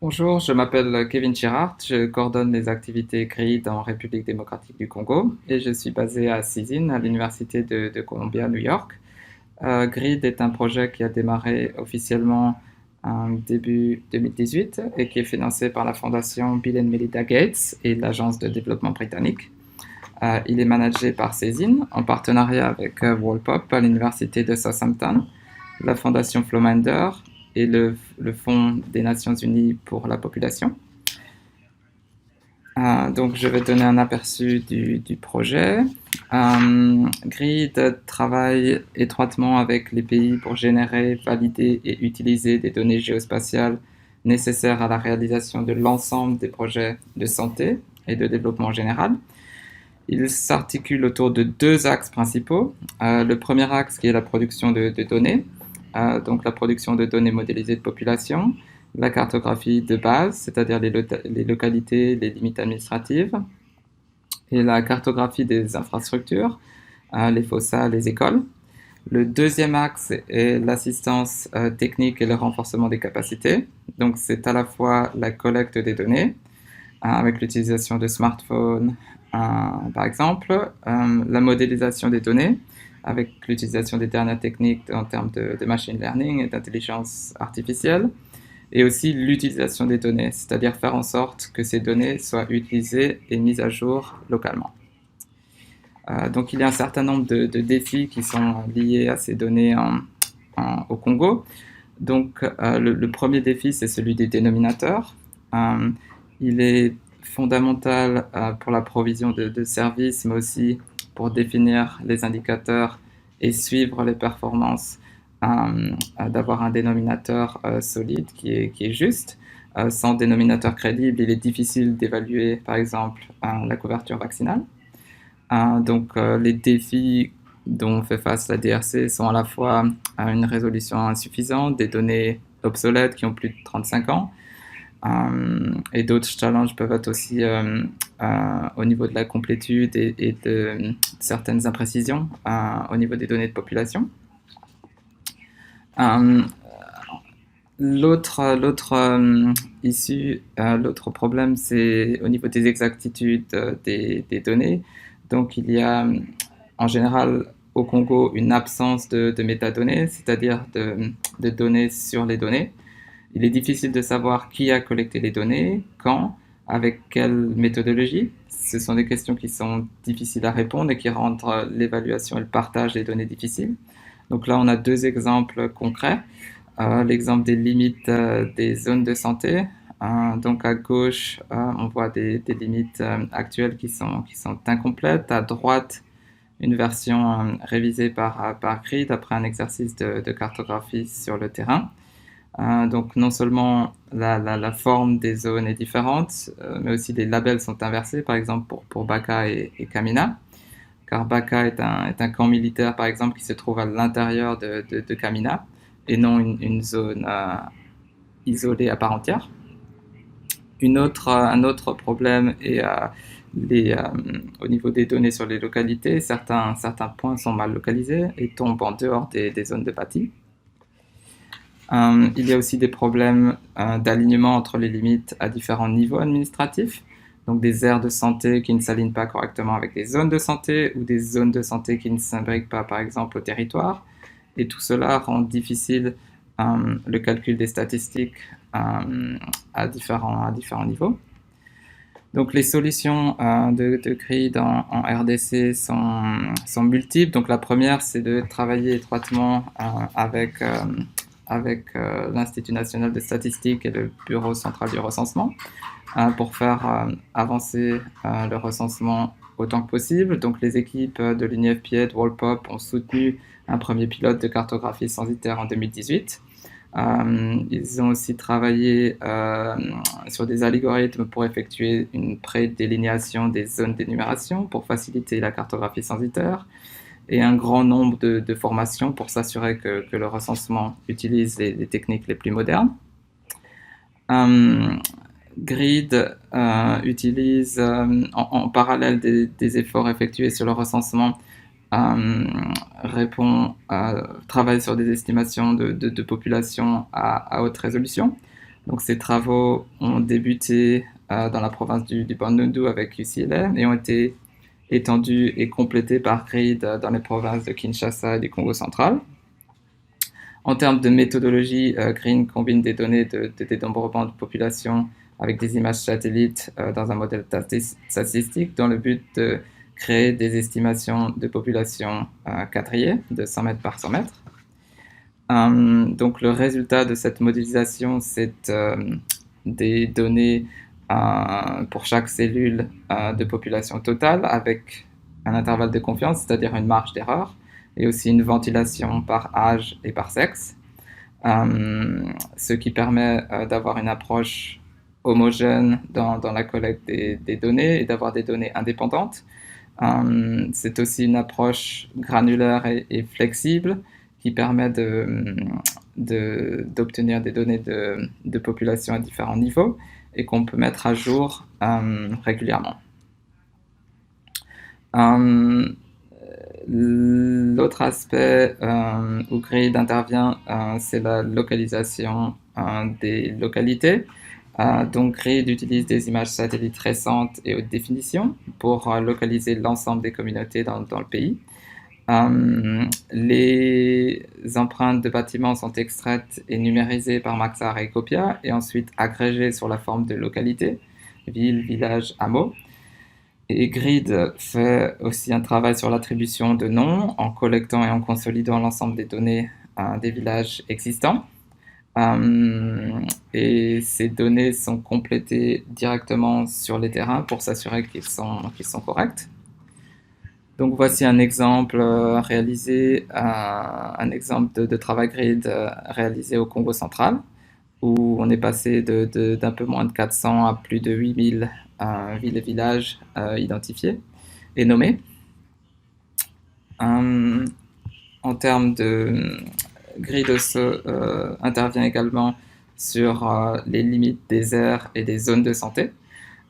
Bonjour, je m'appelle Kevin Chirard, je coordonne les activités GRID en République démocratique du Congo et je suis basé à CISIN, à l'Université de Columbia, New York. GRID est un projet qui a démarré officiellement en début 2018 et qui est financé par la fondation Bill and Melinda Gates et l'Agence de développement britannique. Il est managé par CISIN en partenariat avec Wallpop à l'Université de Southampton, la fondation Flowminder et le Fonds des Nations Unies pour la population. Donc, je vais donner un aperçu du projet. GRID travaille étroitement avec les pays pour générer, valider et utiliser des données géospatiales nécessaires à la réalisation de l'ensemble des projets de santé et de développement général. Il s'articule autour de deux axes principaux. Le premier axe qui est la production de données, donc la production de données modélisées de population, la cartographie de base, c'est-à-dire les localités, les limites administratives, et la cartographie des infrastructures, les fossats, les écoles. Le deuxième axe est l'assistance technique et le renforcement des capacités. Donc c'est à la fois la collecte des données, avec l'utilisation de smartphones, par exemple, la modélisation des données, avec l'utilisation des dernières techniques en termes de machine learning et d'intelligence artificielle, et aussi l'utilisation des données, c'est-à-dire faire en sorte que ces données soient utilisées et mises à jour localement. Donc il y a un certain nombre de défis qui sont liés à ces données au Congo. Donc le premier défi, c'est celui des dénominateurs. Il est fondamental pour la provision de services, mais aussi pour définir les indicateurs et suivre les performances, d'avoir un dénominateur solide qui est juste. Sans dénominateur crédible, il est difficile d'évaluer, par exemple, la couverture vaccinale. Donc les défis dont fait face la DRC sont à la fois une résolution insuffisante, des données obsolètes qui ont plus de 35 ans, et d'autres challenges peuvent être aussi au niveau de la complétude et de certaines imprécisions au niveau des données de population. L'autre problème, c'est au niveau des exactitudes des données. Donc il y a en général au Congo une absence de métadonnées, c'est-à-dire de données sur les données. Il est difficile de savoir qui a collecté les données, quand, avec quelle méthodologie. Ce sont des questions qui sont difficiles à répondre et qui rendent l'évaluation et le partage des données difficiles. Donc là, on a deux exemples concrets. L'exemple des limites des zones de santé. Donc à gauche, on voit des limites actuelles qui sont incomplètes. À droite, une version révisée par GRID après un exercice de cartographie sur le terrain. Donc non seulement la forme des zones est différente, mais aussi les labels sont inversés, par exemple pour Baka et Kamina, car Baka est un camp militaire, par exemple, qui se trouve à l'intérieur de Kamina, et non une zone isolée à part entière. Un autre problème est au niveau des données sur les localités. Certains points sont mal localisés et tombent en dehors des zones de bâti. Il y a aussi des problèmes d'alignement entre les limites à différents niveaux administratifs, donc des aires de santé qui ne s'alignent pas correctement avec des zones de santé ou des zones de santé qui ne s'imbriquent pas, par exemple, au territoire. Et tout cela rend difficile le calcul des statistiques à différents niveaux. Donc les solutions de GRID en RDC sont multiples. Donc la première, c'est de travailler étroitement avec l'Institut national de statistique et le Bureau central du recensement pour faire avancer le recensement autant que possible. Donc les équipes de l'UNIFPA et de Wallpop ont soutenu un premier pilote de cartographie censitaire en 2018. Ils ont aussi travaillé sur des algorithmes pour effectuer une prédélinéation des zones d'énumération pour faciliter la cartographie censitaire, et un grand nombre de formations pour s'assurer que le recensement utilise les techniques les plus modernes. GRID utilise en parallèle des efforts effectués sur le recensement, travaille sur des estimations de population à haute résolution. Donc ces travaux ont débuté dans la province du Bandundu avec UCLA et ont été étendus et complétés par GRID dans les provinces de Kinshasa et du Congo central. En termes de méthodologie, GRID combine des données de dénombrement de population avec des images satellites dans un modèle statistique dans le but de créer des estimations de population quadrillées de 100 mètres par 100 mètres. Donc le résultat de cette modélisation, c'est des données pour chaque cellule de population totale avec un intervalle de confiance, c'est-à-dire une marge d'erreur, et aussi une ventilation par âge et par sexe, ce qui permet d'avoir une approche homogène dans la collecte des données et d'avoir des données indépendantes. C'est aussi une approche granulaire et flexible qui permet d'obtenir des données de population à différents niveaux et qu'on peut mettre à jour régulièrement. L'autre aspect où GRID intervient, c'est la localisation des localités. Donc GRID utilise des images satellites récentes et haute définition pour localiser l'ensemble des communautés dans le pays. Les empreintes de bâtiments sont extraites et numérisées par Maxar et Copia et ensuite agrégées sur la forme de localités, ville, village, hameau. Et GRID fait aussi un travail sur l'attribution de noms en collectant et en consolidant l'ensemble des données des villages existants. Et ces données sont complétées directement sur les terrains pour s'assurer qu'ils sont corrects. Donc voici un exemple réalisé, un exemple de travail GRID réalisé au Congo central, où on est passé d'un peu moins de 400 à plus de 8000 villes et villages identifiés et nommés. En termes de GRID intervient également sur les limites des aires et des zones de santé.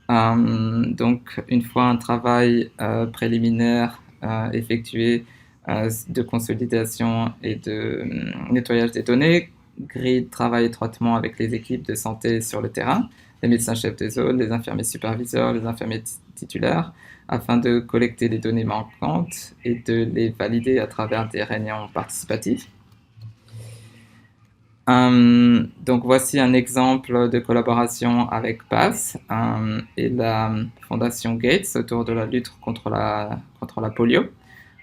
Donc, une fois un travail préliminaire effectué de consolidation et de nettoyage des données, GRID travaille étroitement avec les équipes de santé sur le terrain, les médecins-chefs de zone, les infirmiers superviseurs, les infirmiers titulaires, afin de collecter les données manquantes et de les valider à travers des réunions participatives. Donc voici un exemple de collaboration avec PASS et la Fondation Gates autour de la lutte contre la polio.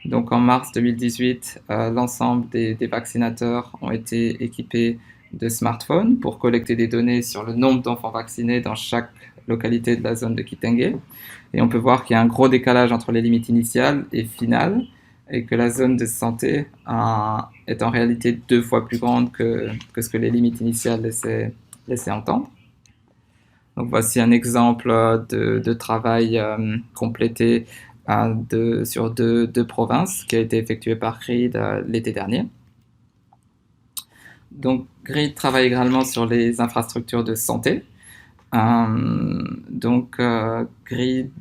Donc en mars 2018, l'ensemble des vaccinateurs ont été équipés de smartphones pour collecter des données sur le nombre d'enfants vaccinés dans chaque localité de la zone de Kitenge. Et on peut voir qu'il y a un gros décalage entre les limites initiales et finales, et que la zone de santé est en réalité 2 fois plus grande que ce que les limites initiales laissaient entendre. Donc voici un exemple de travail complété sur deux provinces qui a été effectué par GRID l'été dernier. Donc GRID travaille également sur les infrastructures de santé. GRID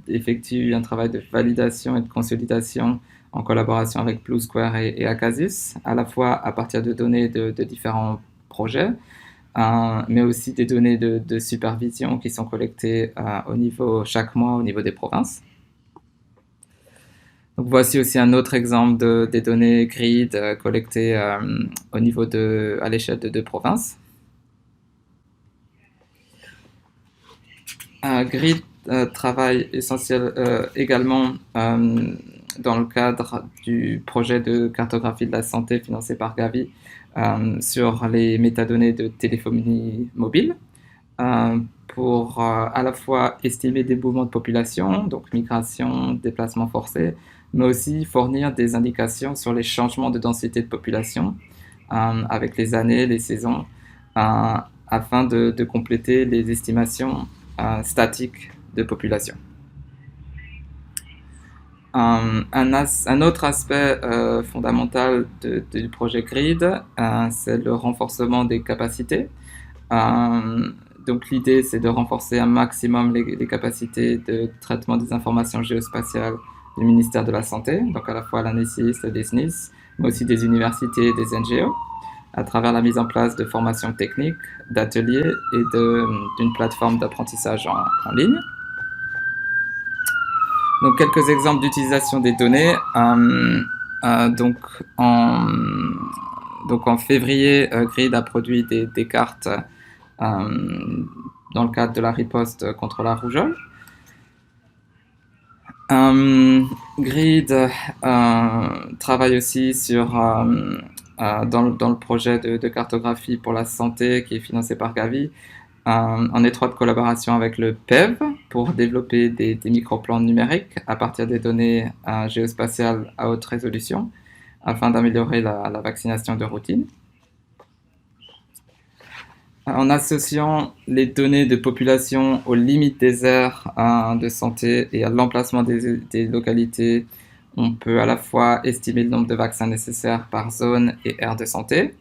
effectue un travail de validation et de consolidation en collaboration avec Blue Square et Acasus, à la fois à partir de données de différents projets, mais aussi des données de supervision qui sont collectées chaque mois au niveau des provinces. Donc voici aussi un autre exemple des données GRID collectées à l'échelle de 2 provinces. GRID travaille également dans le cadre du projet de cartographie de la santé financé par Gavi sur les métadonnées de téléphonie mobile pour à la fois estimer des mouvements de population, donc migration, déplacement forcé, mais aussi fournir des indications sur les changements de densité de population avec les années, les saisons, afin de compléter les estimations statiques de population. Un autre aspect fondamental du projet GRID, c'est le renforcement des capacités. Donc l'idée, c'est de renforcer un maximum les capacités de traitement des informations géospatiales du ministère de la Santé, donc à la fois l'ANSSIS et des SNIS, mais aussi des universités et des NGO. à travers la mise en place de formations techniques, d'ateliers et d'une plateforme d'apprentissage en ligne. Donc quelques exemples d'utilisation des données. Donc, en février, Grid a produit des cartes dans le cadre de la riposte contre la rougeole. Grid travaille aussi dans le projet de cartographie pour la santé qui est financé par Gavi, en étroite collaboration avec le PEV pour développer des microplans numériques à partir des données géospatiales à haute résolution afin d'améliorer la vaccination de routine. En associant les données de population aux limites des aires de santé et à l'emplacement des localités, on peut à la fois estimer le nombre de vaccins nécessaires par zone et aire de santé,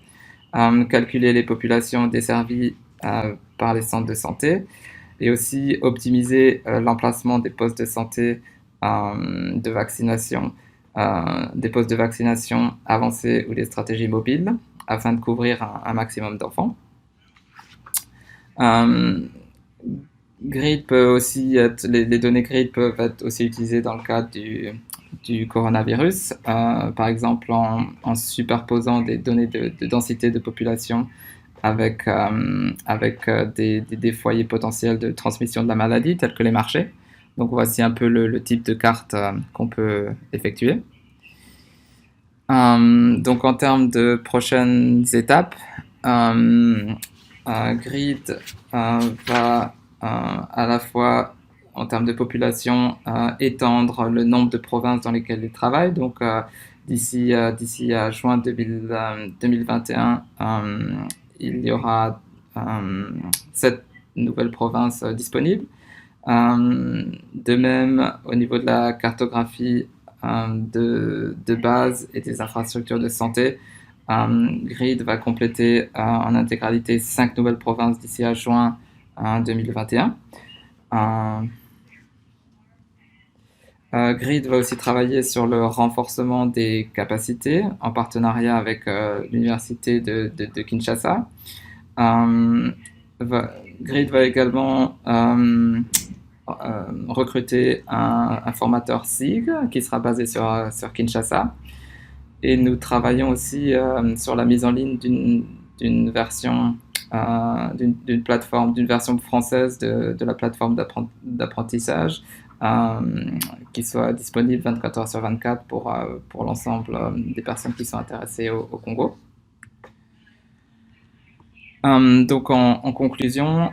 calculer les populations desservies par les centres de santé et aussi optimiser l'emplacement des postes de santé de vaccination, des postes de vaccination avancés ou des stratégies mobiles afin de couvrir un maximum d'enfants. Grid peut aussi les données Grid peuvent être aussi utilisées dans le cadre du coronavirus, par exemple en superposant des données de densité de population avec des foyers potentiels de transmission de la maladie, tels que les marchés. Donc voici un peu le type de carte qu'on peut effectuer. Donc en termes de prochaines étapes, Grid va à la fois, en termes de population, étendre le nombre de provinces dans lesquelles il travaille. Donc d'ici à juin 2021, il y aura 7 nouvelles provinces disponibles. De même, au niveau de la cartographie de base et des infrastructures de santé, Grid va compléter en intégralité 5 nouvelles provinces d'ici à juin 2021. Grid va aussi travailler sur le renforcement des capacités en partenariat avec l'université de Kinshasa. Grid va également recruter un formateur SIG qui sera basé sur Kinshasa. Et nous travaillons aussi sur la mise en ligne d'une version d'une version française de la plateforme d'apprentissage qui soit disponible 24 heures sur 24 pour l'ensemble des personnes qui sont intéressées au Congo. Donc en conclusion,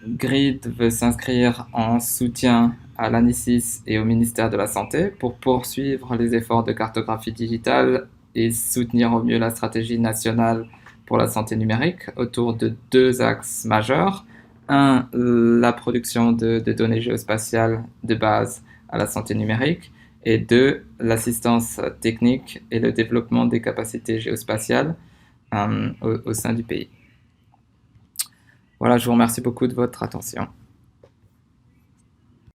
Grid veut s'inscrire en soutien à l'ANICIS et au ministère de la Santé pour poursuivre les efforts de cartographie digitale et soutenir au mieux la stratégie nationale pour la santé numérique autour de 2 axes majeurs. Un, la production de données géospatiales de base à la santé numérique, et 2, l'assistance technique et le développement des capacités géospatiales au sein du pays. Voilà, je vous remercie beaucoup de votre attention.